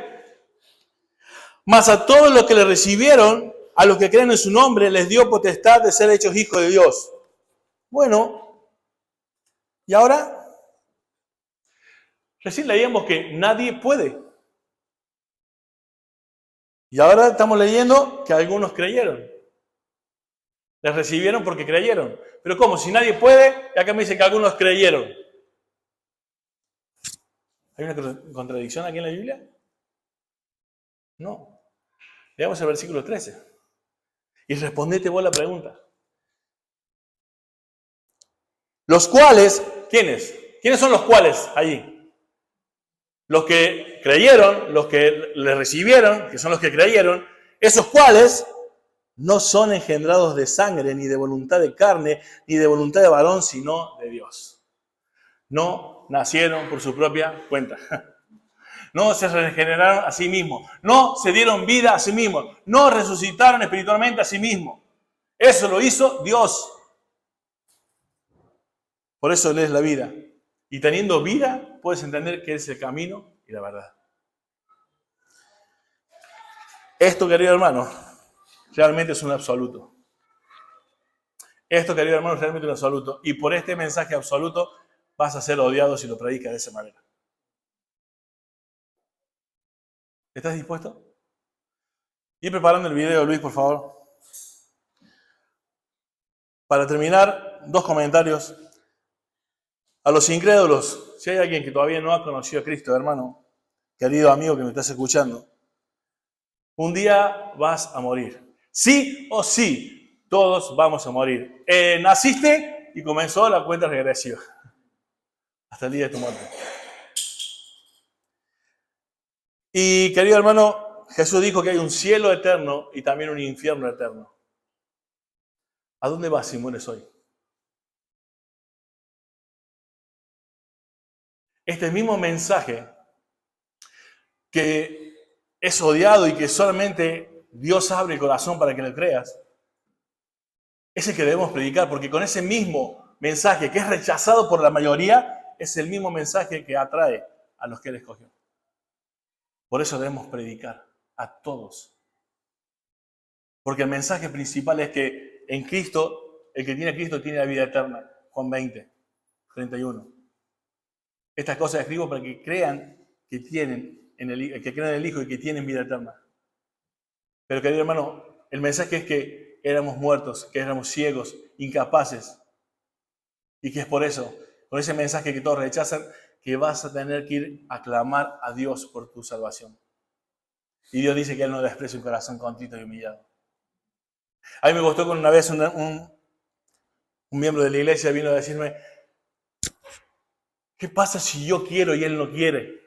Mas a todos los que le recibieron, a los que creen en su nombre, les dio potestad de ser hechos hijos de Dios. Bueno, ¿y ahora? Recién leíamos que nadie puede. Y ahora estamos leyendo que algunos creyeron. Les recibieron porque creyeron. Pero ¿cómo? Si nadie puede, y acá me dice que algunos creyeron. ¿Hay una contradicción aquí en la Biblia? No. Leamos el versículo 13. Y respondete vos la pregunta. Los cuales, ¿quiénes? ¿Quiénes son los cuales allí? Los que creyeron, los que le recibieron, que son los que creyeron, esos cuales no son engendrados de sangre, ni de voluntad de carne, ni de voluntad de varón, sino de Dios. No nacieron por su propia cuenta. No se regeneraron a sí mismos. No se dieron vida a sí mismos. No resucitaron espiritualmente a sí mismos. Eso lo hizo Dios. Por eso Él es la vida. Y teniendo vida, puedes entender que es el camino y la verdad. Esto, querido hermano, realmente es un absoluto. Esto, querido hermano, es realmente un absoluto. Y por este mensaje absoluto vas a ser odiado si lo predicas de esa manera. ¿Estás dispuesto? Ir preparando el video, Luis, por favor. Para terminar, dos comentarios. A los incrédulos, si hay alguien que todavía no ha conocido a Cristo, hermano, querido amigo que me estás escuchando, un día vas a morir. Sí o sí, todos vamos a morir. Naciste y comenzó la cuenta regresiva. Hasta el día de tu muerte. Y querido hermano, Jesús dijo que hay un cielo eterno y también un infierno eterno. ¿A dónde vas si mueres hoy? Este mismo mensaje que es odiado y que solamente Dios abre el corazón para que lo creas, es el que debemos predicar, porque con ese mismo mensaje que es rechazado por la mayoría, es el mismo mensaje que atrae a los que Él escogió. Por eso debemos predicar a todos. Porque el mensaje principal es que en Cristo, el que tiene a Cristo tiene la vida eterna. Juan 20:31. Estas cosas escribo para que crean que tienen que crean en el Hijo y que tienen vida eterna. Pero querido hermano, el mensaje es que éramos muertos, que éramos ciegos, incapaces. Y que es por eso, con ese mensaje que todos rechazan, que vas a tener que ir a clamar a Dios por tu salvación. Y Dios dice que Él no desprecia un corazón contrito y humillado. A mí me gustó con una vez un miembro de la iglesia vino a decirme, ¿qué pasa si yo quiero y Él no quiere?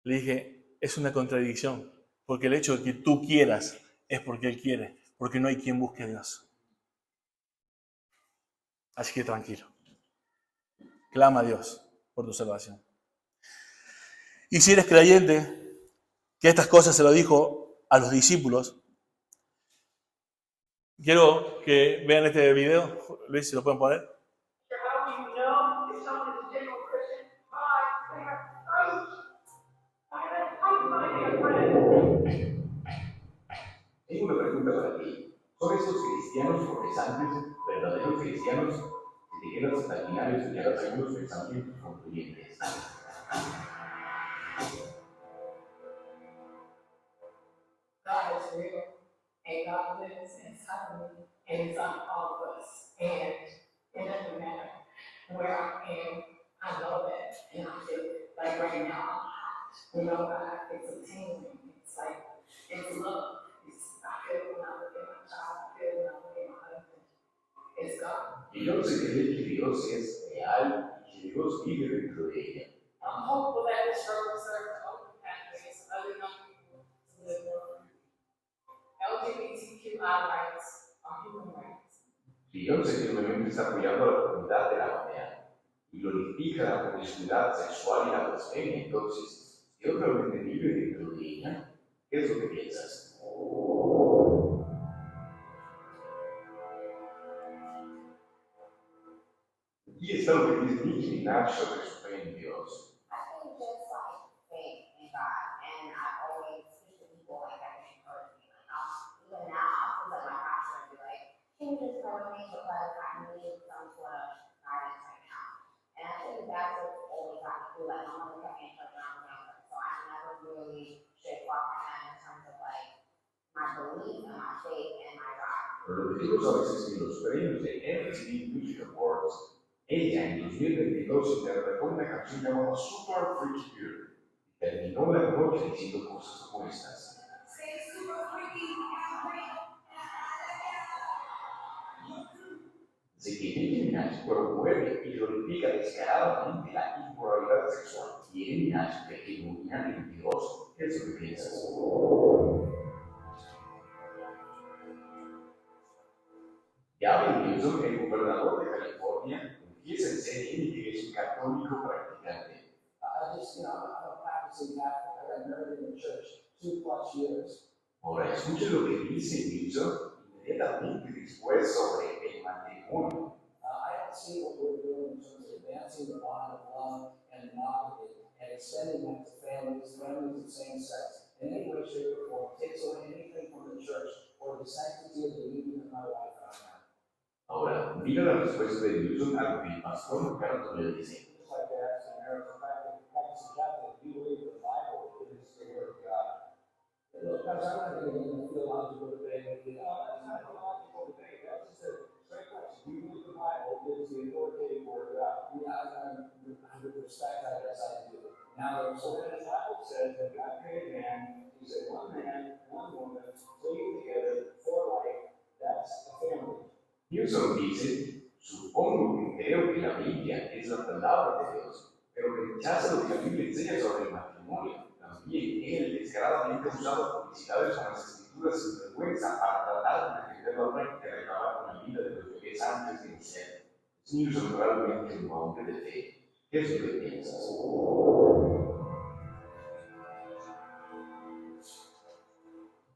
Le dije, es una contradicción, porque el hecho de que tú quieras es porque Él quiere, porque no hay quien busque a Dios. Así que tranquilo. Clama a Dios por tu salvación. Y si eres creyente, que estas cosas se lo dijo a los discípulos, quiero que vean este video. Luis, si lo pueden poner. Tengo una pregunta para ti. ¿Son estos cristianos profesantes, verdaderos cristianos, que te quedas al final y escucharás algunos pensamientos concluyentes? God is real, and God lives inside of me, and inside all of us. And it doesn't matter where I am, I know that, and I feel it. Like right now, you know, it's a tingling. It's like, it's love. I feel when I look at my child, I feel when I look at my husband. It's God. Y yo sé que Dios es real y que Dios vive dentro de ella. I'm hopeful that this struggle serves to open pathways for other young people to live more. LGBTQI rights are human rights. Y yo sé que realmente está apoyando a la comunidad de la manera y glorifica la promiscuidad sexual y la blasfemia. Entonces, Dios realmente vive dentro de ella. ¿Qué es lo que piensas? Aquí está lo que dice Nicki Minaj sobre su fe en Dios. I think just like faith in God, and I always speak to people like that can encourage me. Like, even now, I feel like my pastor would be like, "Can you just pray with me because I need some sort of guidance right now?" And I think that's what's always got me through. Like, I'm gonna come in church when I'm younger, so I never really straight walk my hand in terms of like my belief and my faith and my God. Pero lo que digo sabes es que los premios de MTV Music Awards, ella en 2022 interpretó una canción llamada Super Freaky Girl y terminó la noche diciendo cosas como estas. Así que Nicki Minaj promueve y glorifica descaradamente la inmoralidad sexual y Nicki Minaj de genuina mentiroso. ¿Qué es lo que piensas? Gavin Newsom, el gobernador de California, empieza en serie y que es un católico practicante. I'm a practicing Catholic. I got married in the church 2+ years. Ahora, escuchen lo que dice Newsom inmediatamente después sobre el matrimonio. I don't see what we're doing in terms of advancing the bond of love and monogamy and extending that to families of same sex in any way, shape, or form takes away anything from the church or the sanctity of the union of my wife and I. Ahora, mira la respuesta de Newsom a lo que el pastor Ricardo le dice. Look, guys, I'm not going to get into a theological debate with you. That's not a theological debate. That's just a straight question. Do you believe the Bible is the authoritative word of God? Yeah, with respect, I guess I do. Now, so when the Bible says that God created man, he said one man, one woman, playing together for life, that's a family. Newsom dice, supongo que creo que la Biblia es la palabra de Dios, pero rechaza lo que la Biblia enseña sobre el matrimonio. También él descaradamente ha usado publicidades con las escrituras sin vergüenza para tratar de defender la práctica de acabar con la vida de los bebés antes de nacer. Es Newsom realmente un hombre de fe. ¿Qué es lo que piensas?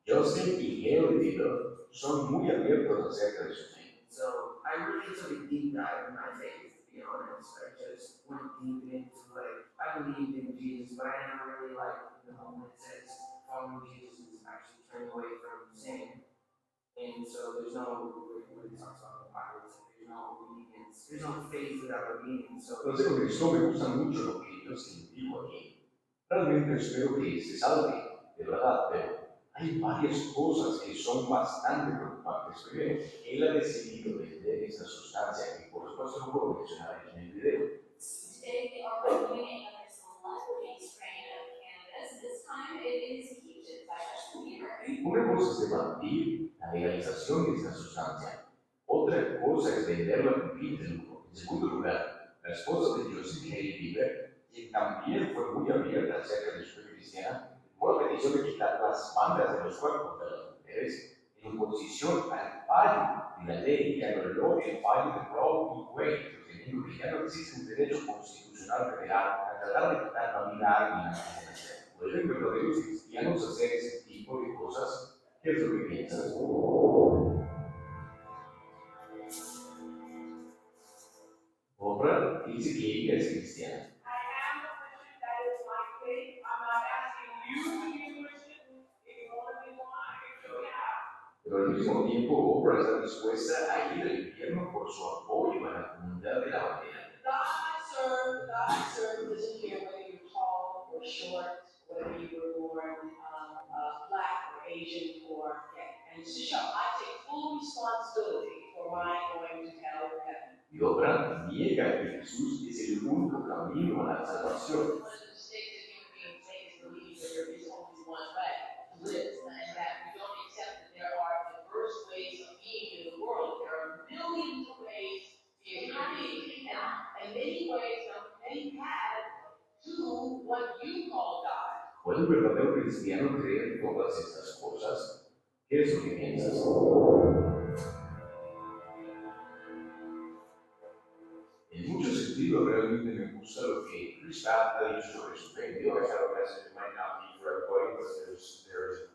Justin y Gary Diller son muy abiertos acerca de su fe. So I really took a deep dive in my faith, to be honest. I just went deep into I believed in Jesus, but I never really when it says following Jesus is actually turning away from sin. And so there's no, when it talks about the Bible, there's no obedience, there's no faith without obedience. So esto me gusta mucho lo que yo digo aquí. Realmente espero que se salve, de verdad, pero hay varias cosas que son bastante preocupantes. Primero, él ha decidido vender esta sustancia que por supuesto no puedo mencionar en el video. They are doing another celebrity strain of cannabis. This time it is heated by Justin Bieber. Una cosa es debatir la legalización de esta sustancia. Otra cosa es venderla con fin de lucro. En segundo lugar, la esposa de Justin Bieber quien también fue muy abierta acerca de su fe cristiana, por la petición de quitar las bandas de los cuerpos de las mujeres, en oposición al fallo de la ley que anuló el fallo de Roe v. Wade, sosteniendo que ya no existe un derecho constitucional federal a tratar de quitar la vida a alguien antes de nacer. ¿Pueden verdaderos cristianos hacer ese tipo de cosas? ¿Qué es lo que piensas? Oprah dice que ella es cristiana. Pero al mismo tiempo, Oprah está dispuesta a ir al infierno por su apoyo a la comunidad de la bandera. God served doesn't care whether you're tall or short, whether you were born black or Asian or and to show I take full responsibility for my going to hell or heaven. Y Oprah niega que Jesús es el único camino a la salvación. One of the mistakes that human beings make is believing that there is only one way to live, and that we don't accept that there are diverse ways of being in the world. There are millions of ways to be a human being, and many ways, many paths to what you call God. ¿Puede un verdadero cristiano creer todas estas cosas? ¿Qué es lo que piensas? En muchos sentidos, realmente me gusta lo que Chris Pratt ha dicho sobre su fe. Digo, I have a message that might not be for everybody, but there's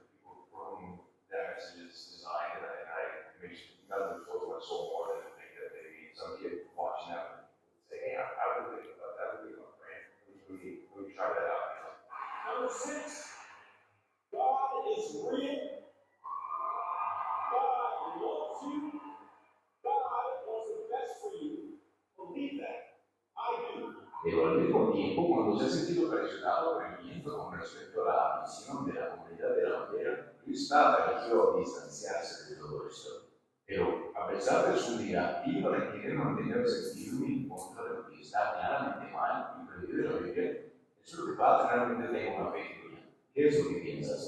people for whom that message is designed, and it makes nothing float my soul more than to think that maybe some kid watching that would say, hey, I would think about that, I would think about praying. Let me try that out. Number 6, God is real. God loves you. God wants the best for you. Believe that. I do. Pero al mismo tiempo, cuando se ha sentido presionado por el viento con respecto a la misión de la comunidad de la bandera, Chris Pratt eligió distanciarse de todo esto. Pero a pesar de su negativa de querer mantenerse firme en contra de lo que está claramente mal y prohibido de la Biblia, es lo que va a realmente tener una fe genuina. ¿Qué es lo que piensas?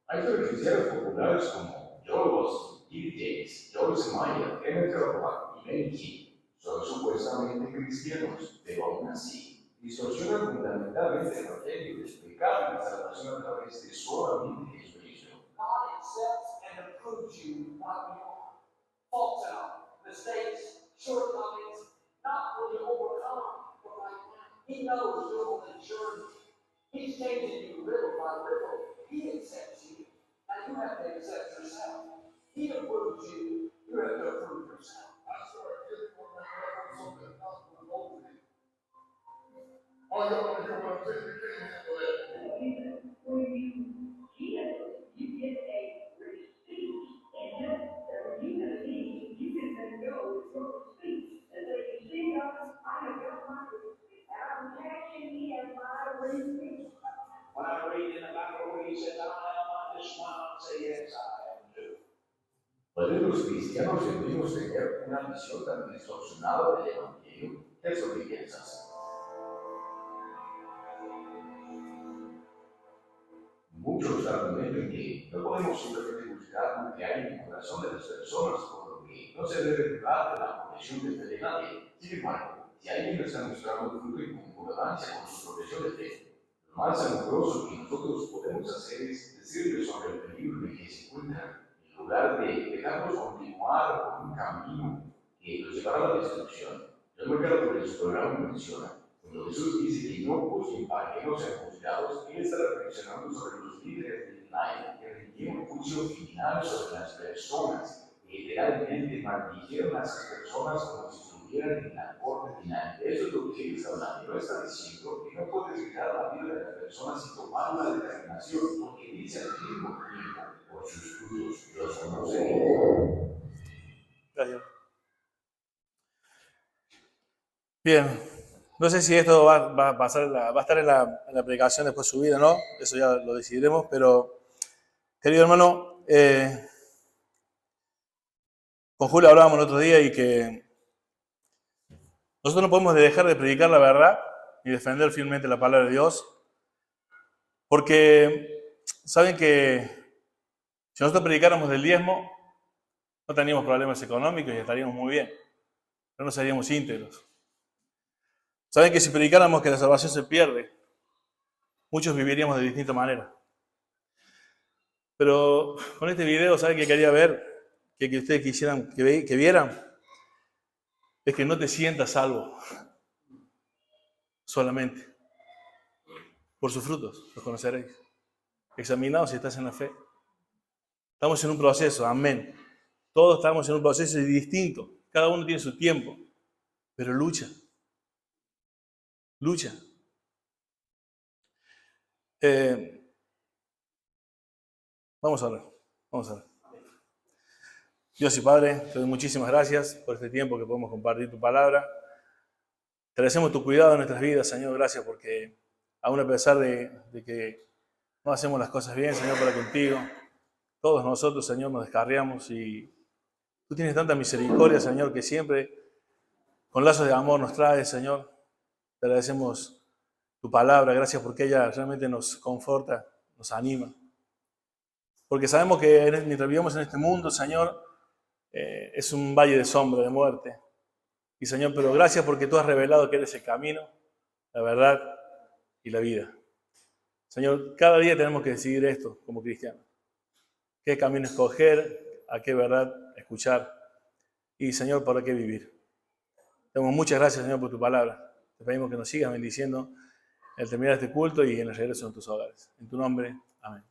Hay beneficiarios populares como Joel Osteen, T.D. Jakes, Joyce Meyer, Kenneth Copeland y Benny King son supuestamente cristianos, pero aún así distorsionan fundamentalmente el evangelio de explicar la salvación a través de solamente Jesucristo. God accepts and approves you not you are. Faults out, mistakes, shortcomings, not really overcome for right now. He knows you're on the journey. He's changing you little by little. He accepts you, and you have to accept yourself. He approves you, you have to approve yourself. I started getting on that level something else with over me. Oh, y'all want to hear what I'm saying? You can't handle that. When you give, you get a receipt. And just when you believe, you can then go with your receipt. And say, you see, God, I have got my receipt. I'm cashing in my receipt. When I read in the Bible where he says, I am on this one, I'll say, yes, I am too. ¿Pueden los cristianos genuinos tener una visión tan distorsionada del evangelio? ¿Qué es lo que piensas? Muchos argumentan que no podemos simplemente buscar lo que hay en el corazón de las personas, por lo que no se debe dudar de la profesión de fe de nadie. Sin embargo, si alguien está mostrando fruto y concordancia con su profesión de fe, lo más asombroso que nosotros podemos hacer es decirles sobre el peligro en el que se encuentran, en lugar de dejarlos continuar por un camino que los llevará a la destrucción. John MacArthur por su programa menciona, cuando Jesús dice que no juzguen para que no sean juzgados, él está reflexionando sobre los líderes de Israel que rindieron un juicio final sobre las personas, que literalmente maldicieron a esas personas como si estuvieran en la corte final. Eso es lo que él está hablando. No está diciendo que no puedes dejar la vida de las personas y tomar una determinación, porque dice al mismo tiempo, por sus frutos los conoceréis. Gracias. Bien, no sé si esto va a estar en la predicación después subida, ¿no? Eso ya lo decidiremos, pero querido hermano, con Julio hablábamos el otro día y que nosotros no podemos dejar de predicar la verdad y defender fielmente la palabra de Dios, porque saben que si nosotros predicáramos del diezmo, No teníamos problemas económicos y estaríamos muy bien, pero no seríamos íntegros. ¿Saben que si predicáramos que la salvación se pierde, muchos viviríamos de distinta manera? Pero con este video, ¿saben qué quería ver? Que ustedes quisieran que vieran. Es que no te sientas salvo solamente. Por sus frutos los conoceréis. Examinaos si estás en la fe. Estamos en un proceso, amén. Todos estamos en un proceso distinto. Cada uno tiene su tiempo. Pero lucha. Lucha. Vamos a ver. Vamos a ver. Dios y Padre, te doy muchísimas gracias por este tiempo que podemos compartir tu palabra. Te agradecemos tu cuidado en nuestras vidas, Señor. Gracias porque aún a pesar de que no hacemos las cosas bien, Señor, para contigo, todos nosotros, Señor, nos descarriamos y tú tienes tanta misericordia, Señor, que siempre con lazos de amor nos traes, Señor. Te agradecemos tu palabra. Gracias porque ella realmente nos conforta, nos anima. Porque sabemos que mientras vivimos en este mundo, Señor, es un valle de sombra, de muerte. Y Señor, pero gracias porque tú has revelado que eres el camino, la verdad y la vida. Señor, cada día tenemos que decidir esto como cristianos. ¿Qué camino escoger? ¿A qué verdad escuchar? Y Señor, ¿para qué vivir? Te damos muchas gracias, Señor, por tu palabra. Te pedimos que nos sigas bendiciendo en el terminar este culto y en el regreso a tus hogares. En tu nombre, amén.